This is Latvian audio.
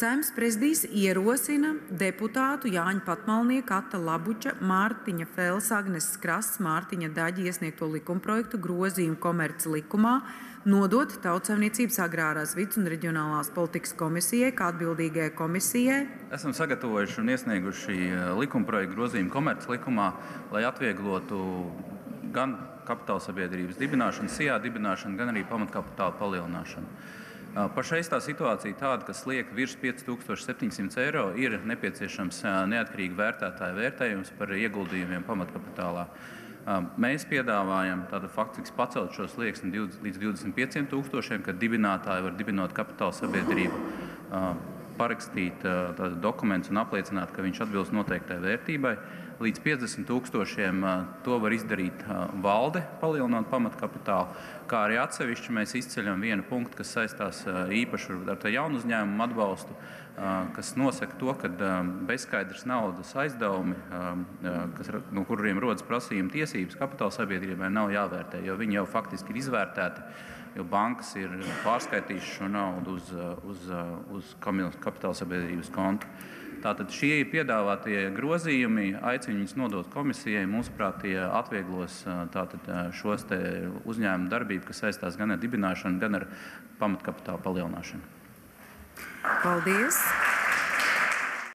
Saeimas prezidijs ierosina deputātu Jāņa Patmalnieka, Ata Labuča, Mārtiņa Felsa, Agneses Krasas, Mārtiņa Daģa iesniegto likumprojektu grozījumu komerces likumā nodot Tautsaimniecības agrārās vides un reģionālās politikas komisijai kā atbildīgajai komisijai. Esam sagatavojuši un iesnieguši likumprojektu grozījumu komerces likumā, lai atvieglotu gan kapitāla sabiedrības dibināšanu, SIA dibināšanu, gan arī pamatkapitāla palielināšanu. Pašreiz tā situācija tāda, kas liek virs 5700 eiro, ir nepieciešams neatkarīgi vērtētāja vērtējums par ieguldījumiem pamatkapitālā. Mēs piedāvājam faktiski pacelt šo slieksni līdz 25 000, kad dibinātāji var dibinot kapitāla sabiedrību, parakstīt dokumentus un apliecināt, ka viņš atbilst noteiktai vērtībai. Līdz 50 000 to var izdarīt valde, palielinot pamatkapitālu, kā arī atsevišķi mēs izceļam vienu punktu, kas saistās īpaši ar jaunu uzņēmumu atbalstu, kas nosaka to, ka bezskaidras naudas aizdevumi, no kuriem rodas prasījuma tiesības kapitāla sabiedrībai, nav jāvērtē, jo viņi jau faktiski ir izvērtēti, jo bankas ir pārskaitījušas šo naudu uz kapitāla sabiedrības kontu. Tātad šie piedāvātie grozījumi aicina viņus nodot komisijai. Mūsuprāt, tie atvieglos šos uzņēmumu darbību, kas saistās gan ar dibināšanu, gan ar pamatkapitāla palielināšanu. Paldies!